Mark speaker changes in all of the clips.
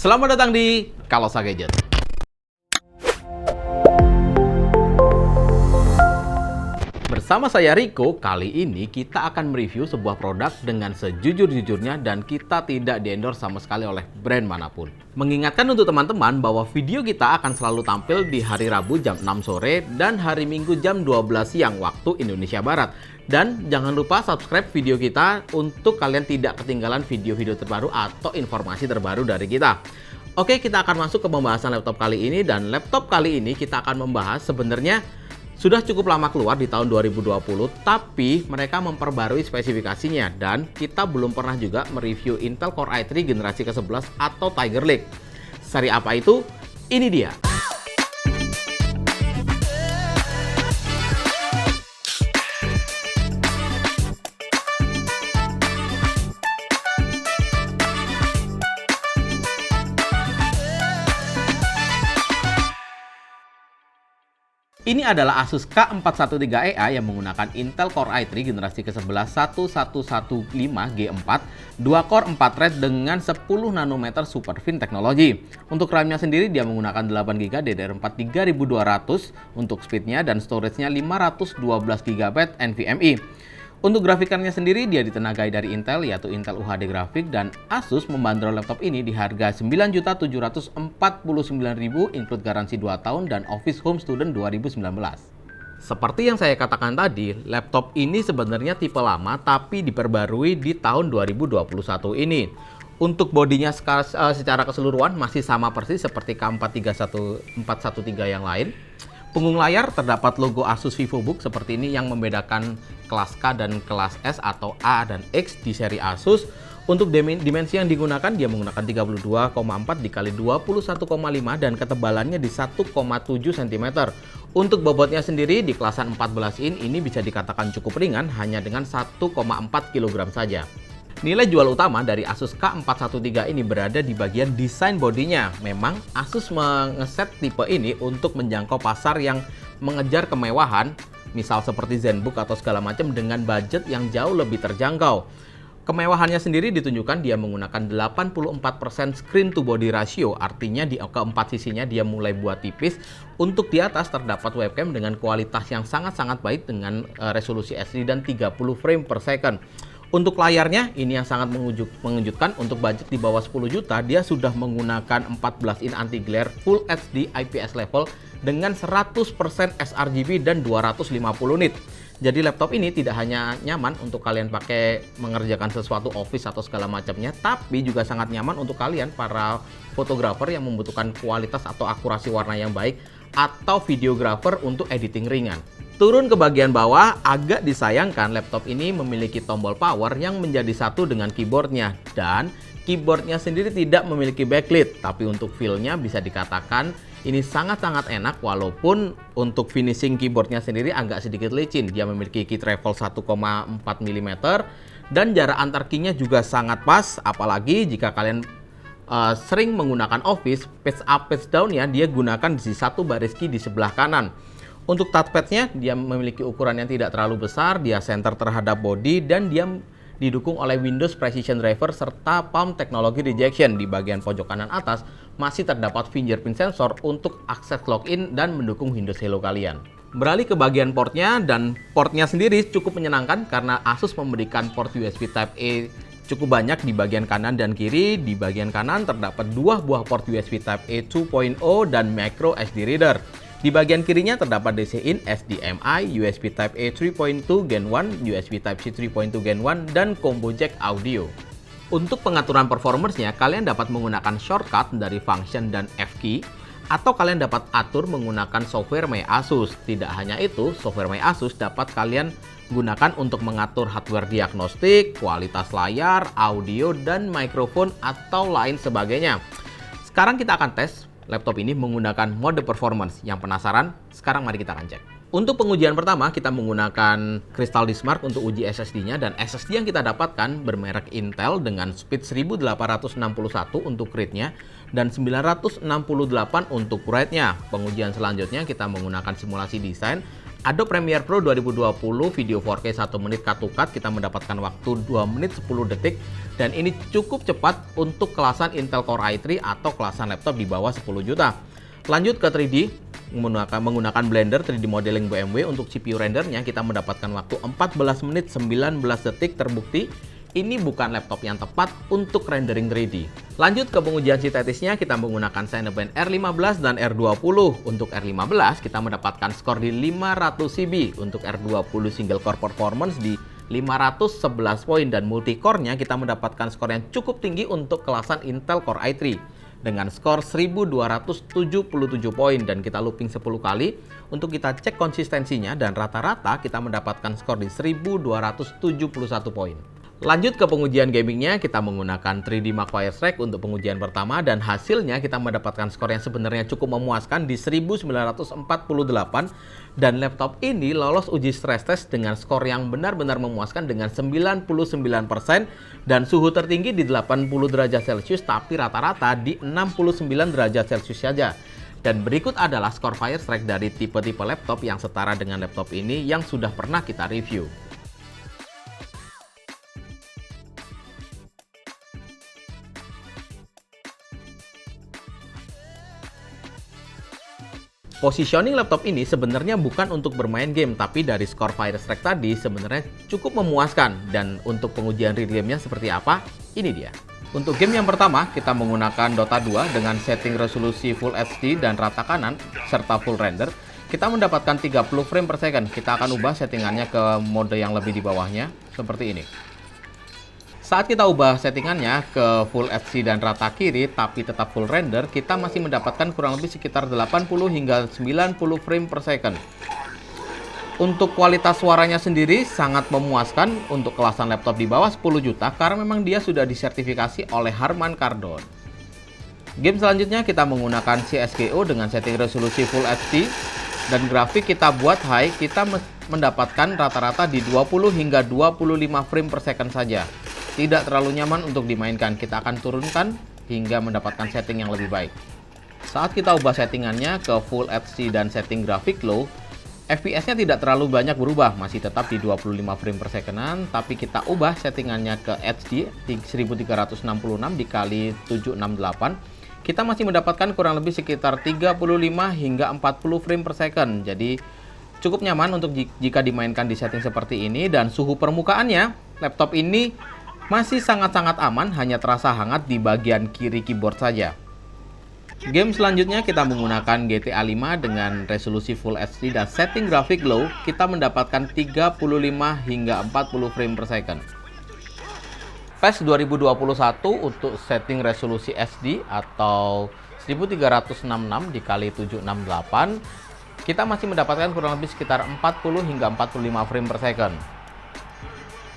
Speaker 1: Selamat datang di Kalosa Gadget. Bersama saya Rico, kali ini kita akan mereview sebuah produk dengan sejujur-jujurnya dan kita tidak di-endorse sama sekali oleh brand manapun. Mengingatkan untuk teman-teman bahwa video kita akan selalu tampil di hari Rabu jam 6 sore dan hari Minggu jam 12 siang waktu Indonesia Barat. Dan jangan lupa subscribe video kita untuk kalian tidak ketinggalan video-video terbaru atau informasi terbaru dari kita. Oke, kita akan masuk ke pembahasan laptop kali ini, dan laptop kali ini kita akan membahas sebenarnya sudah cukup lama keluar di tahun 2020, tapi mereka memperbarui spesifikasinya dan kita belum pernah juga mereview Intel Core i3 generasi ke-11 atau Tiger Lake. Seri apa itu? Ini dia. Ini adalah Asus K413EA yang menggunakan Intel Core i3 generasi ke-11 1115G4, 2 core 4 thread dengan 10 nanometer Superfin teknologi. Untuk RAM-nya sendiri dia menggunakan 8GB DDR4 3200 untuk speednya dan storage-nya 512GB NVMe. Untuk grafikannya sendiri dia ditenagai dari Intel, yaitu Intel UHD Graphics, dan Asus membanderol laptop ini di harga Rp9.749.000 include garansi 2 tahun dan Office Home Student 2019. Seperti yang saya katakan tadi, laptop ini sebenarnya tipe lama tapi diperbarui di tahun 2021 ini. Untuk bodinya secara keseluruhan masih sama persis seperti K413 yang lain. Punggung layar terdapat logo Asus VivoBook seperti ini yang membedakan kelas K dan kelas S atau A dan X di seri Asus. Untuk dimensi yang digunakan, dia menggunakan 32,4 dikali 21,5 dan ketebalannya di 1,7 cm. Untuk bobotnya sendiri di kelasan 14 in ini bisa dikatakan cukup ringan hanya dengan 1,4 kg saja. Nilai jual utama dari Asus K413 ini berada di bagian desain bodinya. Memang Asus mengeset tipe ini untuk menjangkau pasar yang mengejar kemewahan, misal seperti ZenBook atau segala macam dengan budget yang jauh lebih terjangkau. Kemewahannya sendiri ditunjukkan dia menggunakan 84% screen to body ratio, artinya di keempat sisinya dia mulai buat tipis. Untuk di atas terdapat webcam dengan kualitas yang sangat-sangat baik dengan resolusi HD dan 30 frame per second. Untuk layarnya, ini yang sangat mengejutkan. Untuk budget di bawah 10 juta, dia sudah menggunakan 14 in anti-glare Full HD IPS level dengan 100% sRGB dan 250 nit. Jadi laptop ini tidak hanya nyaman untuk kalian pakai mengerjakan sesuatu office atau segala macamnya, tapi juga sangat nyaman untuk kalian para fotografer yang membutuhkan kualitas atau akurasi warna yang baik atau videografer untuk editing ringan. Turun ke bagian bawah, agak disayangkan laptop ini memiliki tombol power yang menjadi satu dengan keyboardnya, dan keyboardnya sendiri tidak memiliki backlit, tapi untuk feel-nya bisa dikatakan ini sangat-sangat enak, walaupun untuk finishing keyboardnya sendiri agak sedikit licin. Dia memiliki key travel 1,4 mm dan jarak antar key-nya juga sangat pas, apalagi jika kalian sering menggunakan Office, page up page down-nya dia gunakan di satu baris key di sebelah kanan. Untuk touchpad-nya, dia memiliki ukuran yang tidak terlalu besar, dia center terhadap body, dan dia didukung oleh Windows Precision Driver serta Palm Technology Rejection. Di bagian pojok kanan atas masih terdapat fingerprint sensor untuk akses login dan mendukung Windows Hello kalian. Beralih ke bagian portnya, dan portnya sendiri cukup menyenangkan karena Asus memberikan port USB Type-A cukup banyak di bagian kanan dan kiri. Di bagian kanan terdapat 2 buah port USB Type-A 2.0 dan micro SD reader. Di bagian kirinya terdapat DC-in, HDMI, USB Type-A 3.2 Gen 1, USB Type-C 3.2 Gen 1, dan combo jack audio. Untuk pengaturan performance-nya, kalian dapat menggunakan shortcut dari function dan F-key, atau kalian dapat atur menggunakan software My Asus. Tidak hanya itu, software My Asus dapat kalian gunakan untuk mengatur hardware diagnostik, kualitas layar, audio, dan mikrofon, atau lain sebagainya. Sekarang kita akan tes laptop ini menggunakan mode performance. Yang penasaran? Sekarang mari kita akan cek. Untuk pengujian pertama kita menggunakan Crystal Diskmark untuk uji SSD-nya, dan SSD yang kita dapatkan bermerek Intel dengan speed 1861 untuk read-nya dan 968 untuk write-nya. Pengujian selanjutnya kita menggunakan simulasi desain Adobe Premiere Pro 2020 video 4K 1 menit cut to cut kita mendapatkan waktu 2 menit 10 detik dan ini cukup cepat untuk kelasan Intel Core i3 atau kelasan laptop di bawah 10 juta. Lanjut ke 3D, menggunakan Blender 3D Modeling BMW untuk CPU rendernya kita mendapatkan waktu 14 menit 19 detik. Terbukti ini bukan laptop yang tepat untuk rendering 3D. Lanjut ke pengujian sintetisnya, kita menggunakan Cinebench R15 dan R20. Untuk R15 kita mendapatkan skor di 500 CB, untuk R20 single core performance di 511 poin dan multicore-nya kita mendapatkan skor yang cukup tinggi untuk kelasan Intel Core i3 dengan skor 1277 poin dan kita looping 10 kali untuk kita cek konsistensinya dan rata-rata kita mendapatkan skor di 1271 poin. Lanjut ke pengujian gamingnya, kita menggunakan 3D Mark Firestrak untuk pengujian pertama dan hasilnya kita mendapatkan skor yang sebenarnya cukup memuaskan di 1948 dan laptop ini lolos uji stress test dengan skor yang benar-benar memuaskan dengan 99% dan suhu tertinggi di 80 derajat Celcius tapi rata-rata di 69 derajat Celcius saja. Dan berikut adalah skor Firestrak dari tipe-tipe laptop yang setara dengan laptop ini yang sudah pernah kita review. Positioning laptop ini sebenarnya bukan untuk bermain game, tapi dari skor Firestrak tadi sebenarnya cukup memuaskan. Dan untuk pengujian real game-nya seperti apa? Ini dia. Untuk game yang pertama, kita menggunakan Dota 2 dengan setting resolusi Full HD dan rata kanan, serta full render. Kita mendapatkan 30 frame per second. Kita akan ubah settingannya ke mode yang lebih di bawahnya, seperti ini. Saat kita ubah settingannya ke Full HD dan rata kiri tapi tetap full render, kita masih mendapatkan kurang lebih sekitar 80 hingga 90 frame per second. Untuk kualitas suaranya sendiri sangat memuaskan untuk kelasan laptop di bawah 10 juta karena memang dia sudah disertifikasi oleh Harman Kardon. Game selanjutnya kita menggunakan CSGO dengan setting resolusi Full HD dan grafik kita buat high, kita mendapatkan rata-rata di 20 hingga 25 frame per second saja. Tidak terlalu nyaman untuk dimainkan, kita akan turunkan hingga mendapatkan setting yang lebih baik. Saat kita ubah settingannya ke Full HD dan setting grafik low, FPS-nya tidak terlalu banyak berubah, masih tetap di 25 frame per secondan, tapi kita ubah settingannya ke HD 1366 dikali 768, kita masih mendapatkan kurang lebih sekitar 35 hingga 40 frame per second. Jadi cukup nyaman untuk jika dimainkan di setting seperti ini dan suhu permukaannya, laptop ini masih sangat-sangat aman, hanya terasa hangat di bagian kiri keyboard saja. Game selanjutnya kita menggunakan GTA 5 dengan resolusi Full HD dan setting grafik low, kita mendapatkan 35 hingga 40 frame per second. PES 2021 untuk setting resolusi SD atau 1366 dikali 768, kita masih mendapatkan kurang lebih sekitar 40 hingga 45 frame per second.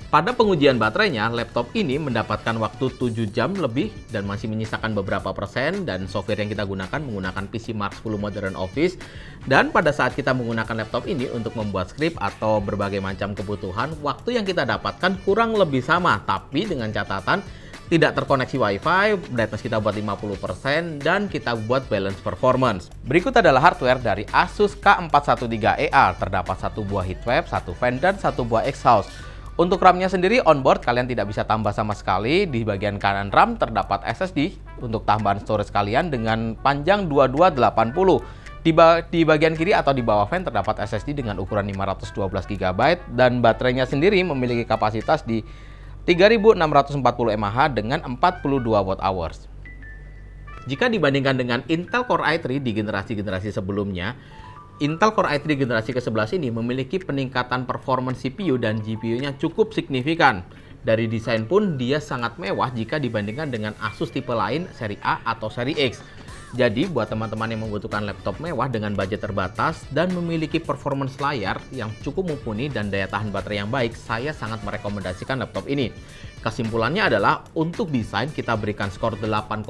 Speaker 1: Pada pengujian baterainya, laptop ini mendapatkan waktu 7 jam lebih dan masih menyisakan beberapa persen dan software yang kita gunakan menggunakan PC Mark 10 Modern Office. Dan pada saat kita menggunakan laptop ini untuk membuat script atau berbagai macam kebutuhan, waktu yang kita dapatkan kurang lebih sama, tapi dengan catatan tidak terkoneksi WiFi, brightness kita buat 50% dan kita buat balance performance. Berikut adalah hardware dari Asus K413ER, terdapat satu buah heatwave, satu fan dan satu buah exhaust. Untuk RAM-nya sendiri onboard kalian tidak bisa tambah sama sekali. Di bagian kanan RAM terdapat SSD untuk tambahan storage kalian dengan panjang 2280. Di bagian kiri atau di bawah fan terdapat SSD dengan ukuran 512 GB dan baterainya sendiri memiliki kapasitas di 3640 mAh dengan 42 Wh. Jika dibandingkan dengan Intel Core i3 di generasi-generasi sebelumnya, Intel Core i3 generasi ke-11 ini memiliki peningkatan performance CPU dan GPU-nya cukup signifikan. Dari desain pun dia sangat mewah jika dibandingkan dengan Asus tipe lain seri A atau seri X. Jadi buat teman-teman yang membutuhkan laptop mewah dengan budget terbatas dan memiliki performance layar yang cukup mumpuni dan daya tahan baterai yang baik, saya sangat merekomendasikan laptop ini. Kesimpulannya adalah untuk desain kita berikan skor 8,5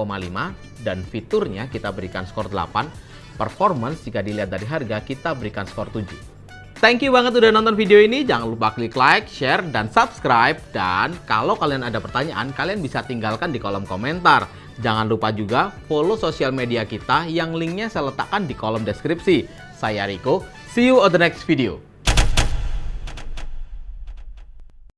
Speaker 1: dan fiturnya kita berikan skor 8. Performance jika dilihat dari harga kita berikan skor 7. Thank you banget udah nonton video ini. Jangan lupa klik like, share, dan subscribe. Dan kalau kalian ada pertanyaan, kalian bisa tinggalkan di kolom komentar. Jangan lupa juga follow sosial media kita yang linknya saya letakkan di kolom deskripsi. Saya Riko, see you on the next video.